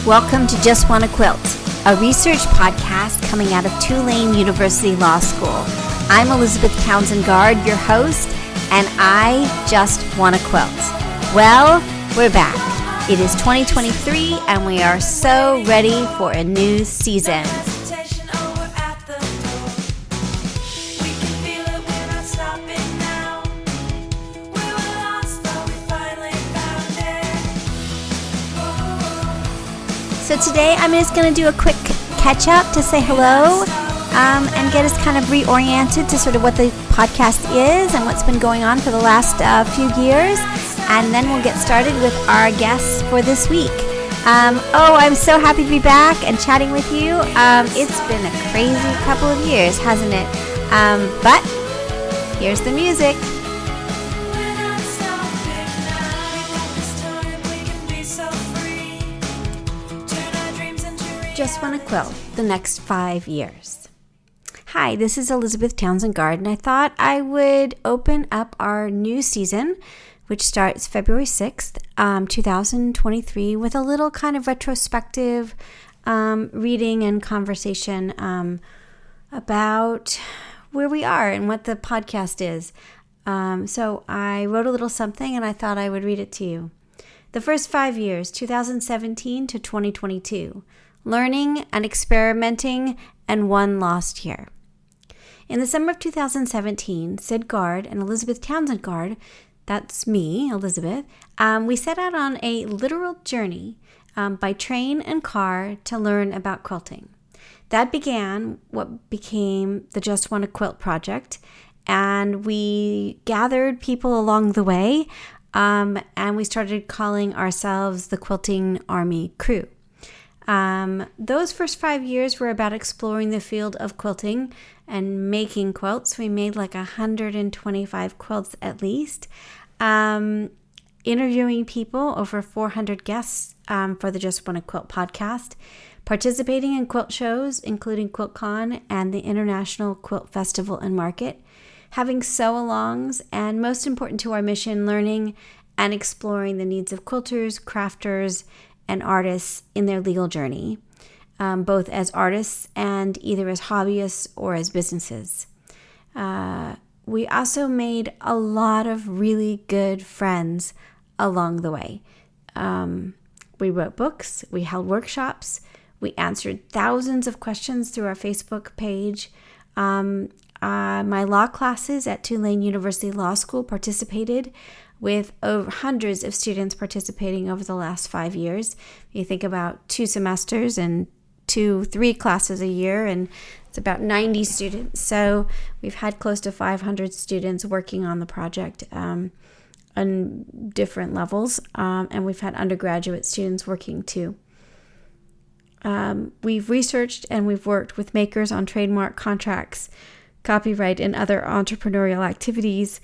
Welcome to Just Wanna Quilt, a research podcast coming out of Tulane University Law School. I'm Elizabeth Townsend Gard, your host, and I just wanna quilt. Well, we're back. It is 2023 and we are so ready for a new season. So today I'm just going to do a quick catch up to say hello and get us kind of reoriented to sort of what the podcast is and what's been going on for the last few years. And then we'll get started with our guests for this week. I'm so happy to be back and chatting with you. It's been a crazy couple of years, hasn't it? But here's the music. Just Wanna Quilt, the next 5 years. Hi, this is Elizabeth Townsend Gard, and I thought I would open up our new season, which starts February 6th, 2023, with a little kind of retrospective reading and conversation about where we are and what the podcast is. So I wrote a little something, and I thought I would read it to you. The first 5 years, 2017 to 2022. Learning and experimenting, and one lost year. In the summer of 2017, Sid Gard and Elizabeth Townsend Gard, that's me, Elizabeth, we set out on a literal journey by train and car to learn about quilting. That began what became the Just Wanna Quilt project, and we gathered people along the way, and we started calling ourselves the Quilting Army Crew. Those first 5 years were about exploring the field of quilting and making quilts. We made like 125 quilts at least, interviewing people, over 400 guests for the Just Wanna Quilt podcast, participating in quilt shows, including QuiltCon and the International Quilt Festival and Market, having sew-alongs, and most important to our mission, learning and exploring the needs of quilters, crafters, and artists in their legal journey, both as artists and either as hobbyists or as businesses. We also made a lot of really good friends along the way. We wrote books, we held workshops, we answered thousands of questions through our Facebook page. My law classes at Tulane University Law School participated with over hundreds of students participating over the last 5 years. You think about 2 semesters and 3 classes a year, and it's about 90 students. So we've had close to 500 students working on the project on different levels, and we've had undergraduate students working too. We've researched and we've worked with makers on trademark contracts, copyright, and other entrepreneurial activities,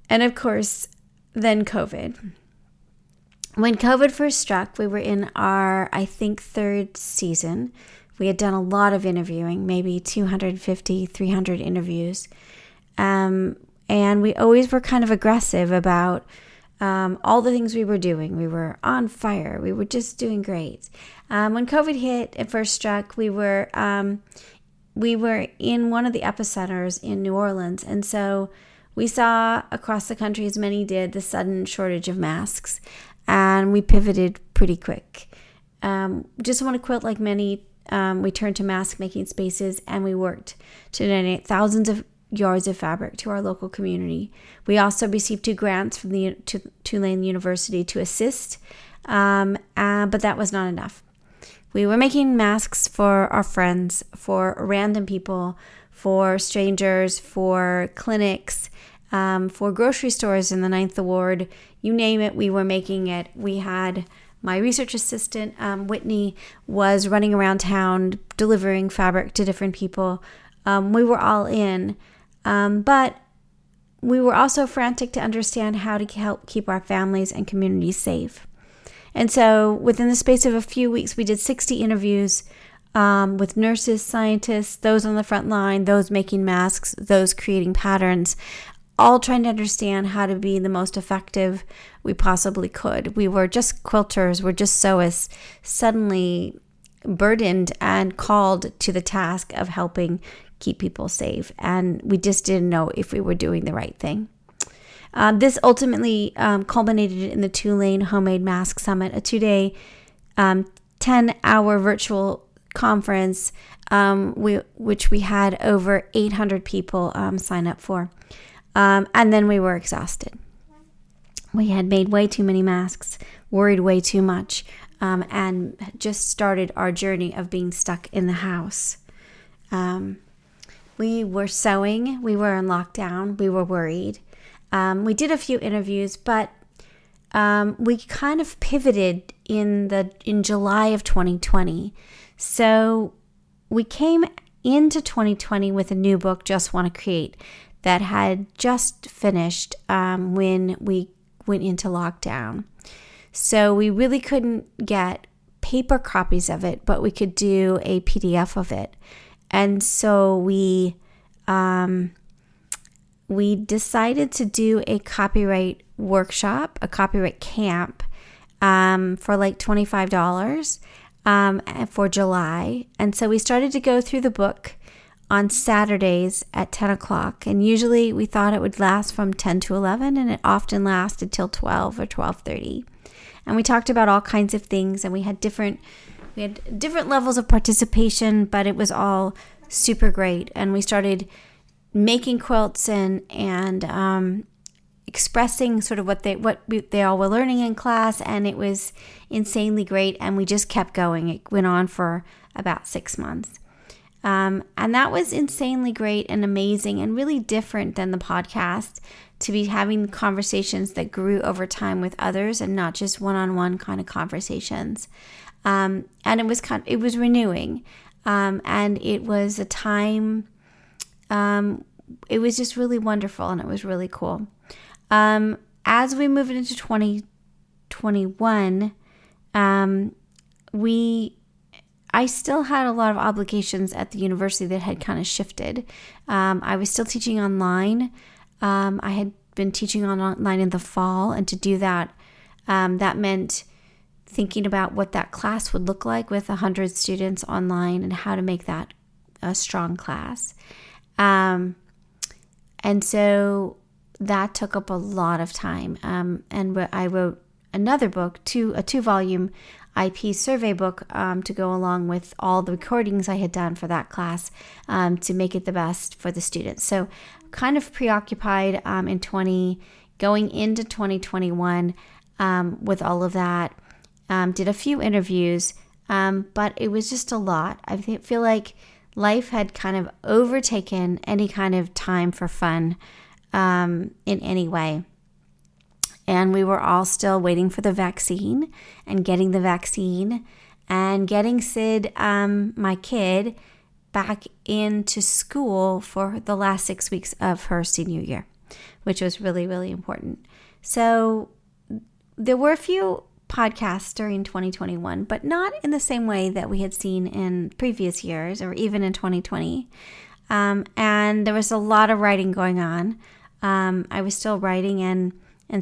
and of course, then COVID. When COVID first struck, we were in our, 3rd season. We had done a lot of interviewing, maybe 250, 300 interviews. And we always were kind of aggressive about all the things we were doing. We were on fire. We were just doing great. When COVID hit, it first struck, we were in one of the epicenters in New Orleans. And so we saw across the country, as many did, the sudden shortage of masks, and we pivoted pretty quick. Just Wanna Quilt, like many, we turned to mask making spaces, and we worked to donate thousands of yards of fabric to our local community. We also received 2 grants from the Tulane University to assist, but that was not enough. We were making masks for our friends, for random people, for strangers, for clinics, for grocery stores in the 9th Ward. You name it, we were making it. We had my research assistant, Whitney, was running around town delivering fabric to different people. We were all in, but we were also frantic to understand how to help keep our families and communities safe. And so within the space of a few weeks, we did 60 interviews with nurses, scientists, those on the front line, those making masks, those creating patterns, all trying to understand how to be the most effective we possibly could. We were just quilters, we're just sewists, suddenly burdened and called to the task of helping keep people safe. And we just didn't know if we were doing the right thing. This ultimately culminated in the Tulane Homemade Mask Summit, a 2-day, 10-hour virtual conference, which we had over 800 people sign up for. And then we were exhausted. We had made way too many masks, worried way too much, and just started our journey of being stuck in the house. We were sewing. We were in lockdown. We were worried. We did a few interviews, but we kind of pivoted in July of 2020. So we came into 2020 with a new book, Just Wanna Quilt, that had just finished when we went into lockdown. So we really couldn't get paper copies of it, but we could do a PDF of it. And so we decided to do a copyright workshop, a copyright camp for like $25 for July. And so we started to go through the book on Saturdays at 10 o'clock. And usually we thought it would last from 10 to 11, and it often lasted till 12 or 12:30. And we talked about all kinds of things, and we had different levels of participation, but it was all super great. And we started making quilts and expressing sort of what they all were learning in class, and it was insanely great. And we just kept going. It went on for about 6 months. And that was insanely great and amazing and really different than the podcast, to be having conversations that grew over time with others and not just one-on-one kind of conversations. And it was renewing. And it was a time, it was just really wonderful, and it was really cool. As we moved into 2021, I still had a lot of obligations at the university that had kind of shifted. I was still teaching online. I had been teaching online in the fall, and to do that, that meant thinking about what that class would look like with 100 students online and how to make that a strong class. And so that took up a lot of time. And I wrote another book, a 2-volume IP survey book to go along with all the recordings I had done for that class to make it the best for the students. So kind of preoccupied going into 2021 with all of that. Did a few interviews, but it was just a lot. I feel like life had kind of overtaken any kind of time for fun in any way. And we were all still waiting for the vaccine and getting the vaccine and getting Sid, my kid, back into school for the last 6 weeks of her senior year, which was really, really important. So there were a few podcasts during 2021, but not in the same way that we had seen in previous years or even in 2020. And there was a lot of writing going on. I was still writing and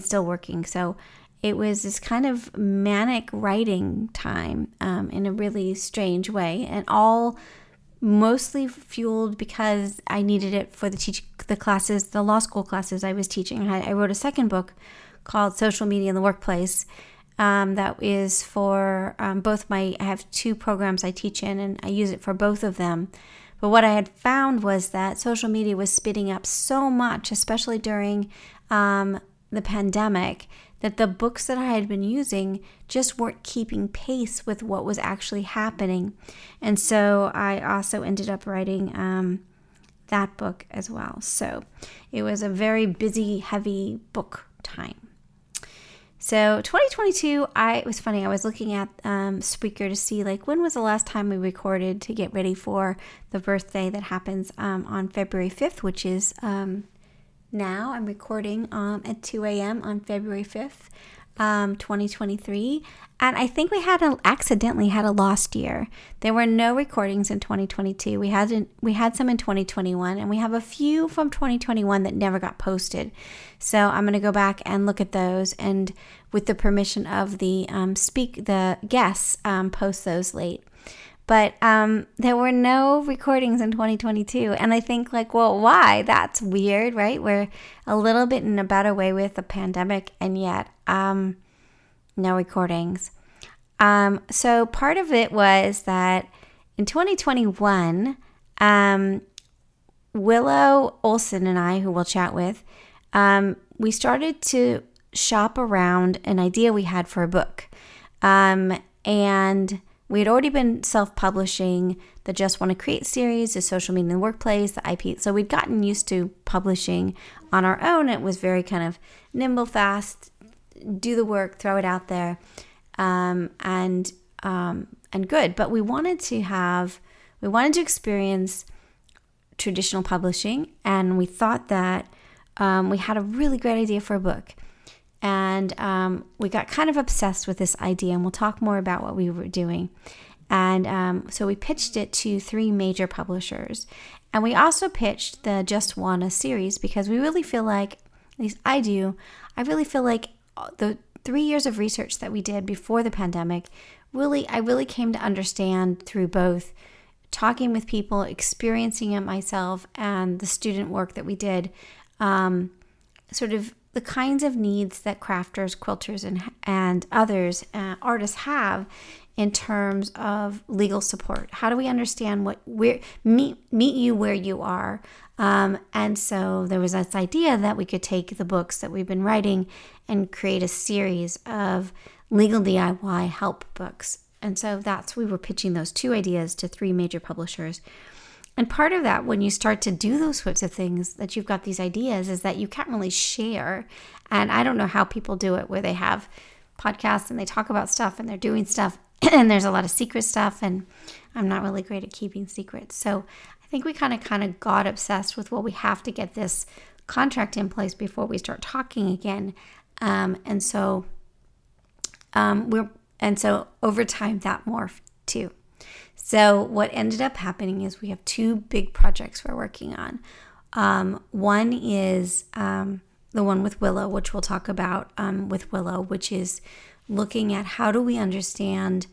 still working. So it was this kind of manic writing time in a really strange way, and all mostly fueled because I needed it for the classes, the law school classes I was teaching. I wrote a second book called Social Media in the Workplace. That is for I have 2 programs I teach in, and I use it for both of them. But what I had found was that social media was speeding up so much, especially during the pandemic, that the books that I had been using just weren't keeping pace with what was actually happening. And so I also ended up writing that book as well. So it was a very busy, heavy book time. So 2022, it was funny. I was looking at Spreaker to see when was the last time we recorded to get ready for the birthday that happens on February 5th, which is now. I'm recording at 2 a.m. on February 5th. 2023. And I think we accidentally had a lost year. There were no recordings in 2022. We had some in 2021, and we have a few from 2021 that never got posted. So I'm going to go back and look at those, and with the permission of the guests, post those late. But there were no recordings in 2022. And I think well, why? That's weird, right? We're a little bit in a better way with the pandemic, and yet no recordings. So part of it was that in 2021, Willow Olson and I, who we'll chat with, we started to shop around an idea we had for a book. And we had already been self-publishing the Just Wanna Quilt series, the Social Media in the Workplace, the IP. So we'd gotten used to publishing on our own. It was very kind of nimble, fast, do the work, throw it out there, and good. But we wanted to experience traditional publishing, and we thought that we had a really great idea for a book. And we got kind of obsessed with this idea, and we'll talk more about what we were doing. And so we pitched it to 3 major publishers. And we also pitched the Just Wanna series because we really feel like, at least I really feel like the 3 years of research that we did before the pandemic, I really came to understand through both talking with people, experiencing it myself, and the student work that we did, sort of the kinds of needs that crafters, quilters, and others, artists have in terms of legal support. How do we understand meet you where you are? And so there was this idea that we could take the books that we've been writing and create a series of legal DIY help books. And so we were pitching those 2 ideas to 3 major publishers. And part of that, when you start to do those sorts of things, that you've got these ideas, is that you can't really share. And I don't know how people do it, where they have podcasts and they talk about stuff and they're doing stuff and there's a lot of secret stuff, and I'm not really great at keeping secrets. So I think we kind of got obsessed with, well, we have to get this contract in place before we start talking again. And so over time that morphed too. So what ended up happening is we have 2 big projects we're working on. One is the one with Willow, which we'll talk about with Willow, which is looking at how do we understand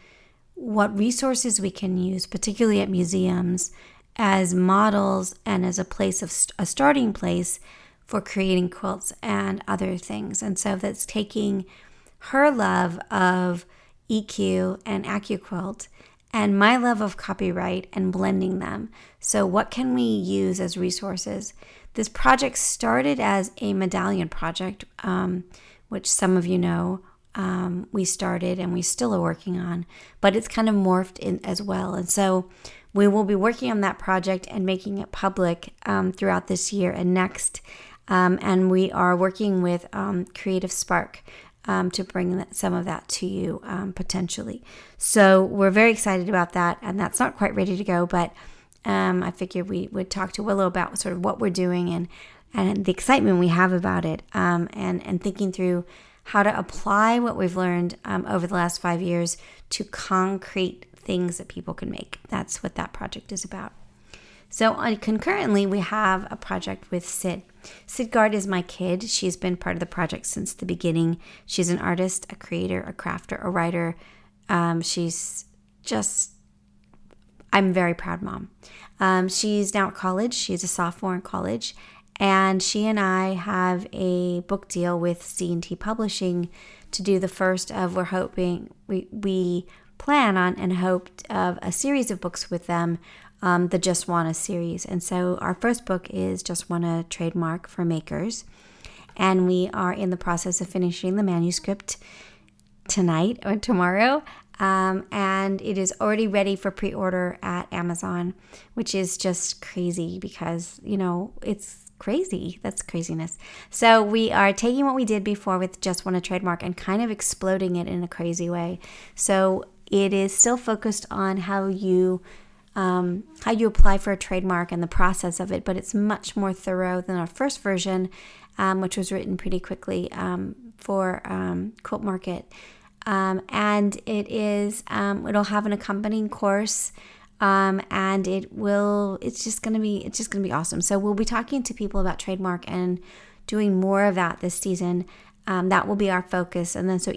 what resources we can use, particularly at museums, as models and as a starting place for creating quilts and other things. And so that's taking her love of EQ and AccuQuilt and my love of copyright and blending them. So what can we use as resources? This project started as a medallion project, which some of you know we started and we still are working on, but it's kind of morphed in as well. And so we will be working on that project and making it public throughout this year and next. And we are working with Creative Spark to bring some of that to you potentially. So we're very excited about that, and that's not quite ready to go, but I figured we would talk to Willow about sort of what we're doing and the excitement we have about it, and thinking through how to apply what we've learned over the last 5 years to concrete things that people can make. That's what that project is about. So concurrently, we have a project with Sid. Sid Gard is my kid. She's been part of the project since the beginning. She's an artist, a creator, a crafter, a writer. She's just, I'm a very proud mom. She's now at college. She's a sophomore in college. And she and I have a book deal with C&T Publishing to do the first of, we're hoping, we plan on and hoped of a series of books with them, the Just Wanna series. And so our first book is Just Wanna Trademark for Makers. And we are in the process of finishing the manuscript tonight or tomorrow. And it is already ready for pre-order at Amazon, which is just crazy because, it's crazy. That's craziness. So we are taking what we did before with Just Wanna Trademark and kind of exploding it in a crazy way. So it is still focused on how you apply for a trademark and the process of it, but it's much more thorough than our first version, which was written pretty quickly for Quilt Market. And it'll have an accompanying course, and it's just gonna be awesome. So we'll be talking to people about trademark and doing more of that this season. That will be our focus. And then so